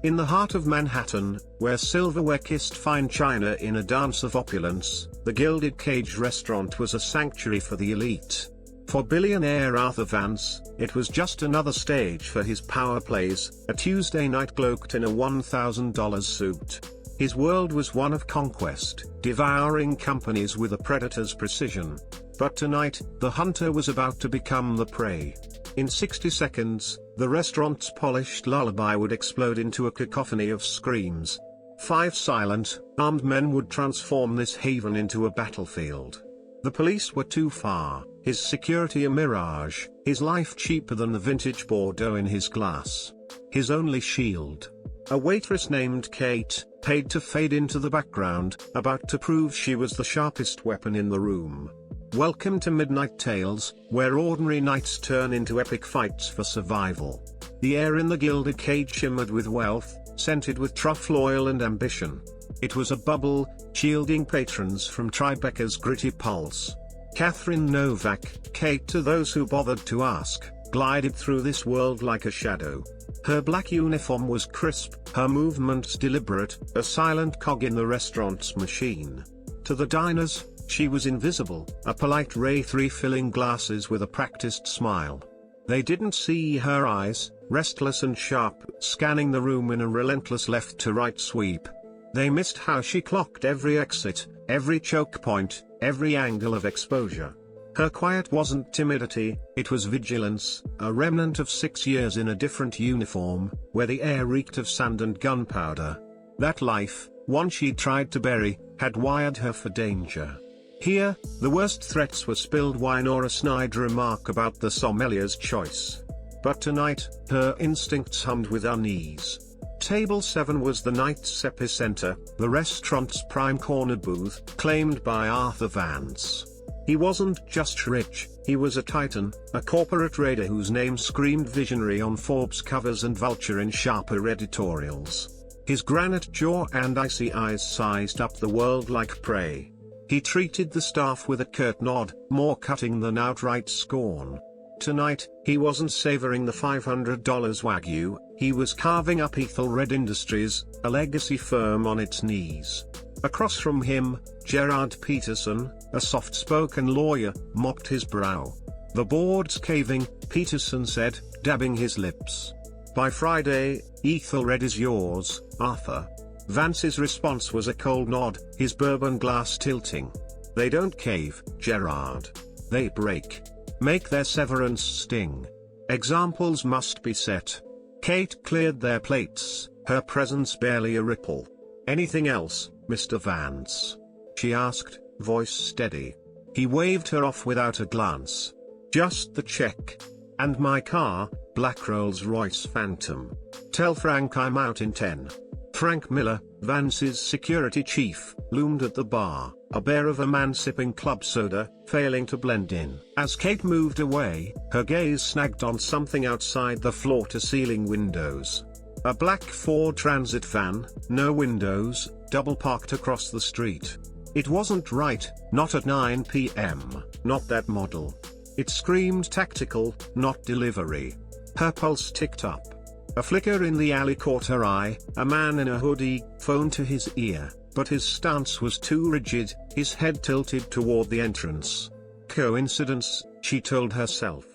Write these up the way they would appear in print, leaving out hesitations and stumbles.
In the heart of Manhattan, where silverware kissed fine china in a dance of opulence, the Gilded Cage restaurant was a sanctuary for the elite. For billionaire Arthur Vance, it was just another stage for his power plays, a Tuesday night cloaked in a $1,000 suit. His world was one of conquest, devouring companies with a predator's precision. But tonight, the hunter was about to become the prey. In 60 seconds, the restaurant's polished lullaby would explode into a cacophony of screams. 5 silent, armed men would transform this haven into a battlefield. The police were too far, his security a mirage, his life cheaper than the vintage Bordeaux in his glass. His only shield. A waitress named Kate, paid to fade into the background, about to prove she was the sharpest weapon in the room. Welcome to MidnightTales, where ordinary nights turn into epic fights for survival. The air in the Gilded Cage shimmered with wealth, scented with truffle oil and ambition. It was a bubble, shielding patrons from Tribeca's gritty pulse. Catherine Novak, Kate to those who bothered to ask, glided through this world like a shadow. Her black uniform was crisp, her movements deliberate, a silent cog in the restaurant's machine. To the diners, she was invisible, a polite wraith refilling glasses with a practiced smile. They didn't see her eyes, restless and sharp, scanning the room in a relentless left-to-right sweep. They missed how she clocked every exit, every choke point, every angle of exposure. Her quiet wasn't timidity, it was vigilance, a remnant of 6 years in a different uniform, where the air reeked of sand and gunpowder. That life, one she'd tried to bury, had wired her for danger. Here, the worst threats were spilled wine or a snide remark about the sommelier's choice. But tonight, her instincts hummed with unease. Table 7 was the night's epicenter, the restaurant's prime corner booth, claimed by Arthur Vance. He wasn't just rich, he was a titan, a corporate raider whose name screamed visionary on Forbes covers and Vulture in sharper editorials. His granite jaw and icy eyes sized up the world like prey. He treated the staff with a curt nod, more cutting than outright scorn. Tonight, he wasn't savoring the $500 Wagyu, he was carving up Ethelred Industries, a legacy firm on its knees. Across from him, Gerard Peterson, a soft-spoken lawyer, mopped his brow. "The board's caving," Peterson said, dabbing his lips. "By Friday, Ethelred is yours, Arthur." Vance's response was a cold nod, his bourbon glass tilting. "They don't cave, Gerard. They break. Make their severance sting. Examples must be set." Kate cleared their plates, her presence barely a ripple. "Anything else, Mr. Vance?" she asked, voice steady. He waved her off without a glance. "Just the check. And my car, black Rolls-Royce Phantom. Tell Frank I'm out in 10. Frank Miller, Vance's security chief, loomed at the bar, a bear of a man sipping club soda, failing to blend in. As Kate moved away, her gaze snagged on something outside the floor-to-ceiling windows. A black Ford Transit van, no windows, double-parked across the street. It wasn't right, not at 9 p.m., not that model. It screamed tactical, not delivery. Her pulse ticked up. A flicker in the alley caught her eye, a man in a hoodie, phone to his ear, but his stance was too rigid, his head tilted toward the entrance. Coincidence, she told herself.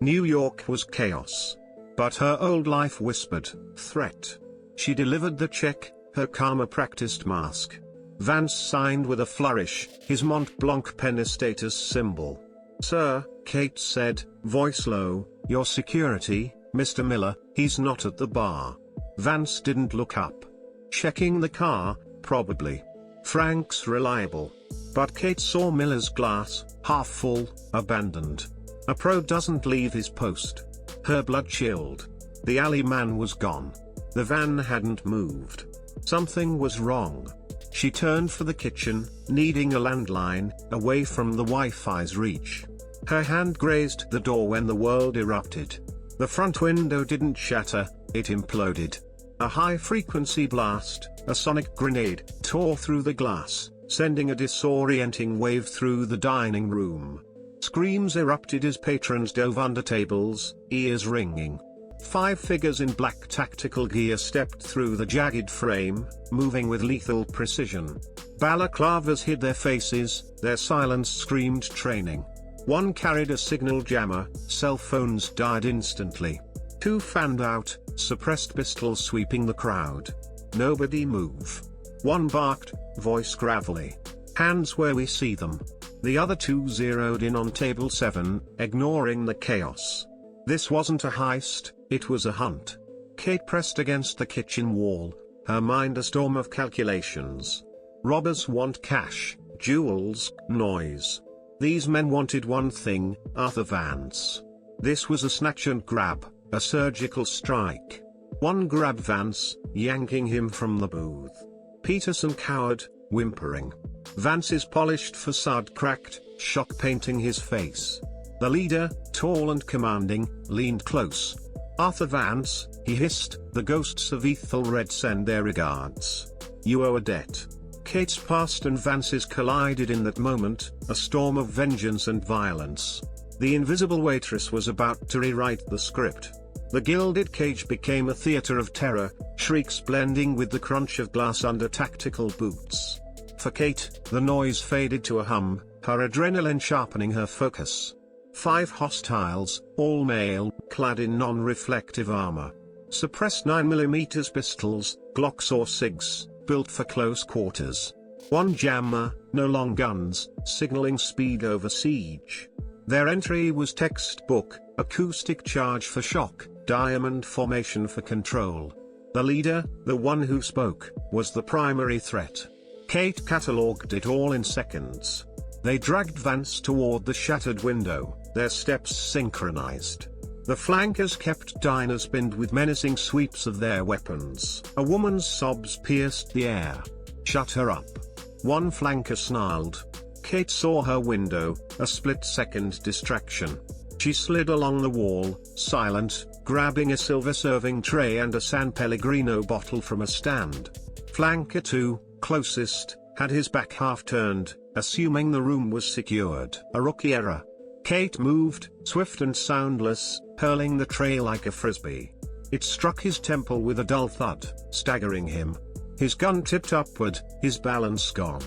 New York was chaos. But her old life whispered, threat. She delivered the check, her calmer practiced mask. Vance signed with a flourish, his Mont Blanc pen a status symbol. "Sir," Kate said, voice low, "your security, Mr. Miller, he's not at the bar." Vance didn't look up. Checking the car, probably. Frank's reliable. But Kate saw Miller's glass, half full, abandoned. A pro doesn't leave his post. Her blood chilled. The alley man was gone. The van hadn't moved. Something was wrong. She turned for the kitchen, needing a landline, away from the Wi-Fi's reach. Her hand grazed the door when the world erupted. The front window didn't shatter, it imploded. A high-frequency blast, a sonic grenade, tore through the glass, sending a disorienting wave through the dining room. Screams erupted as patrons dove under tables, ears ringing. 5 figures in black tactical gear stepped through the jagged frame, moving with lethal precision. Balaclavas hid their faces, their silence screamed training. One carried a signal jammer, cell phones died instantly. 2 fanned out, suppressed pistols sweeping the crowd. Nobody move. One barked, voice gravelly. Hands where we see them. The other 2 zeroed in on table 7, ignoring the chaos. This wasn't a heist, it was a hunt. Kate pressed against the kitchen wall, her mind a storm of calculations. Robbers want cash, jewels, noise. These men wanted one thing, Arthur Vance. This was a snatch and grab, a surgical strike. One grabbed Vance, yanking him from the booth. Peterson cowered, whimpering. Vance's polished facade cracked, shock painting his face. The leader, tall and commanding, leaned close. "Arthur Vance," he hissed, "the ghosts of Ethelred send their regards. You owe a debt." Kate's past and Vance's collided in that moment, a storm of vengeance and violence. The invisible waitress was about to rewrite the script. The gilded cage became a theater of terror, shrieks blending with the crunch of glass under tactical boots. For Kate, the noise faded to a hum, her adrenaline sharpening her focus. 5 hostiles, all male, clad in non-reflective armor. Suppressed 9mm pistols, Glocks or SIGs, built for close quarters. 1 jammer, no long guns, signaling speed over siege. Their entry was textbook, acoustic charge for shock, diamond formation for control. The leader, the one who spoke, was the primary threat. Kate catalogued it all in seconds. They dragged Vance toward the shattered window, their steps synchronized. The flankers kept Dinah's pinned with menacing sweeps of their weapons. A woman's sobs pierced the air. "Shut her up." One flanker snarled. Kate saw her window, a split-second distraction. She slid along the wall, silent, grabbing a silver serving tray and a San Pellegrino bottle from a stand. Flanker 2, closest, had his back half turned, assuming the room was secured. A rookie error. Kate moved, swift and soundless, hurling the tray like a frisbee. It struck his temple with a dull thud, staggering him. His gun tipped upward, his balance gone.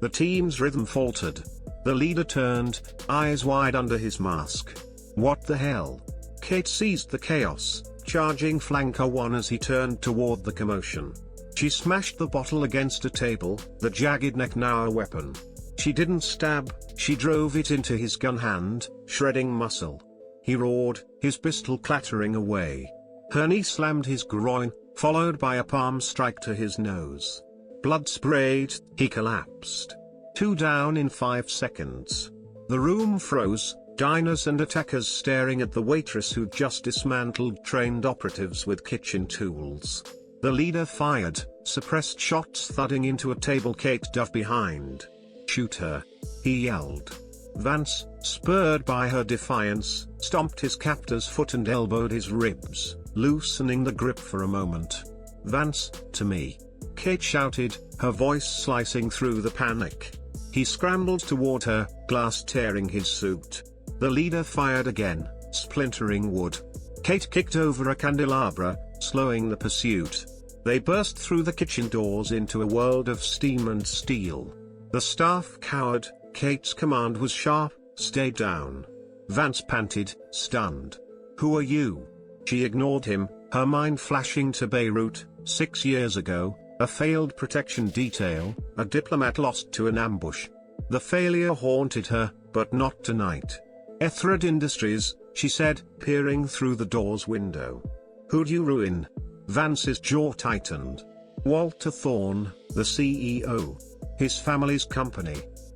The team's rhythm faltered. The leader turned, eyes wide under his mask. What the hell? Kate seized the chaos, charging flanker 1 as he turned toward the commotion. She smashed the bottle against a table, the jagged neck now a weapon. She didn't stab, she drove it into his gun hand, shredding muscle. He roared, his pistol clattering away. Her knee slammed his groin, followed by a palm strike to his nose. Blood sprayed, he collapsed. 2 down in 5 seconds. The room froze, diners and attackers staring at the waitress who'd just dismantled trained operatives with kitchen tools. The leader fired, suppressed shots thudding into a table Kate dove behind. "Shoot her," he yelled. Vance, spurred by her defiance, stomped his captor's foot and elbowed his ribs, loosening the grip for a moment. "Vance, to me," Kate shouted, her voice slicing through the panic. He scrambled toward her, glass tearing his suit. The leader fired again, splintering wood. Kate kicked over a candelabra, slowing the pursuit. They burst through the kitchen doors into a world of steam and steel. The staff cowered, Kate's command was sharp, "Stay down." Vance panted, stunned. "Who are you?" She ignored him, her mind flashing to Beirut, 6 years ago, a failed protection detail, a diplomat lost to an ambush. The failure haunted her, but not tonight. "Ethelred Industries," she said, peering through the door's window. "Who'd you ruin?" Vance's jaw tightened. "Walter Thorne, the CEO. His family's company.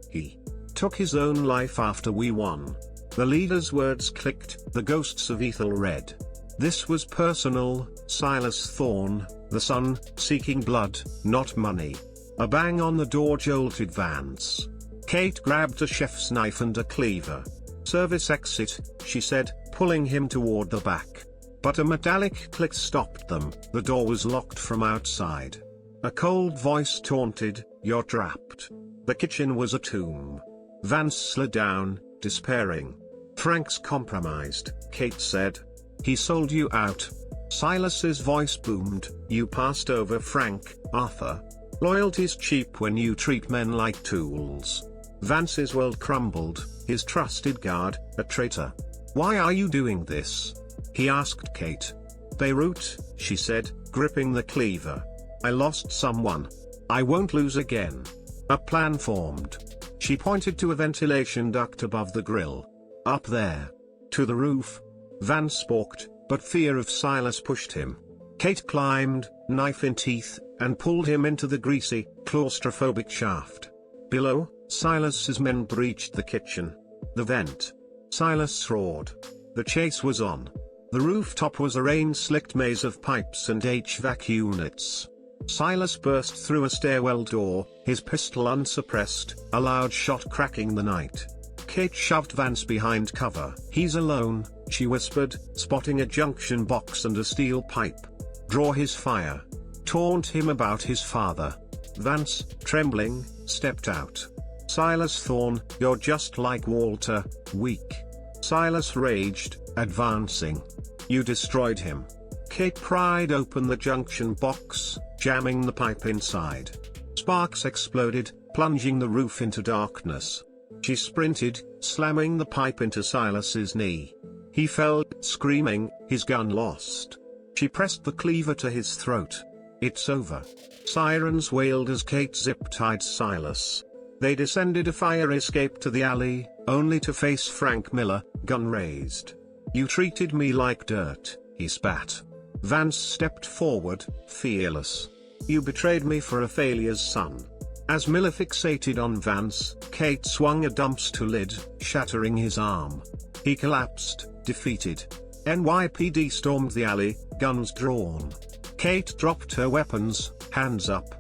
He took his own life after we won." The leader's words clicked, the ghosts of Ethelred. This was personal, Silas Thorne, the son, seeking blood, not money. A bang on the door jolted Vance. Kate grabbed a chef's knife and a cleaver. "Service exit," she said, pulling him toward the back. But a metallic click stopped them, the door was locked from outside. A cold voice taunted, "You're trapped." The kitchen was a tomb. Vance slid down, despairing. "Frank's compromised," Kate said. "He sold you out, Silas's voice boomed, "You passed over Frank, Arthur. Loyalty's cheap when you treat men like tools." Vance's world crumbled, his trusted guard, a traitor. "Why are you doing this?" he asked Kate. "Beirut," she said, gripping the cleaver. "I lost someone. I won't lose again." A plan formed. She pointed to a ventilation duct above the grill. "Up there. To the roof." Vance balked, but fear of Silas pushed him. Kate climbed, knife in teeth, and pulled him into the greasy, claustrophobic shaft. Below, Silas's men breached the kitchen. The vent. Silas roared. The chase was on. The rooftop was a rain-slicked maze of pipes and HVAC units. Silas burst through a stairwell door, his pistol unsuppressed, a loud shot cracking the night. Kate shoved Vance behind cover. "He's alone," she whispered, spotting a junction box and a steel pipe. "Draw his fire. Taunt him about his father." Vance, trembling, stepped out. "Silas Thorne, you're just like Walter, weak." Silas raged, advancing. "You destroyed him." Kate pried open the junction box, jamming the pipe inside. Sparks exploded, plunging the roof into darkness. She sprinted, slamming the pipe into Silas's knee. He fell, screaming, his gun lost. She pressed the cleaver to his throat. "It's over." Sirens wailed as Kate zip-tied Silas. They descended a fire escape to the alley, only to face Frank Miller, gun raised. "You treated me like dirt," he spat. Vance stepped forward, fearless. "You betrayed me for a failure's son." As Miller fixated on Vance, Kate swung a dumpster lid, shattering his arm. He collapsed, defeated. NYPD stormed the alley, guns drawn. Kate dropped her weapons, hands up.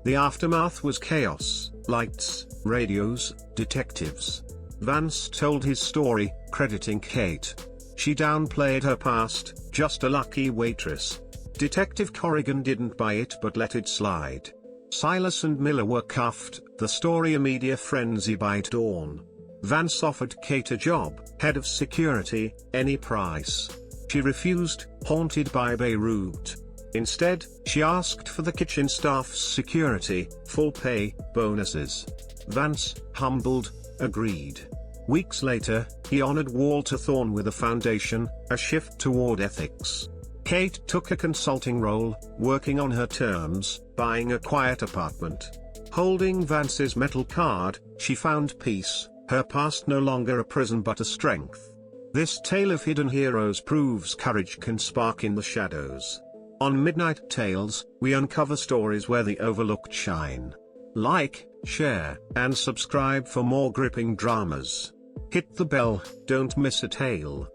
The aftermath was chaos, lights, radios, detectives. Vance told his story, crediting Kate. She downplayed her past, just a lucky waitress. Detective Corrigan didn't buy it but let it slide. Silas and Miller were cuffed, the story a media frenzy by dawn. Vance offered Kate a job, head of security, any price. She refused, haunted by Beirut. Instead, she asked for the kitchen staff's security, full pay, bonuses. Vance, humbled, agreed. Weeks later, he honored Walter Thorne with a foundation, a shift toward ethics. Kate took a consulting role, working on her terms, buying a quiet apartment. Holding Vance's metal card, she found peace, her past no longer a prison but a strength. This tale of hidden heroes proves courage can spark in the shadows. On Midnight Tales, we uncover stories where the overlooked shine. Like, share, and subscribe for more gripping dramas. Hit the bell, don't miss a tale.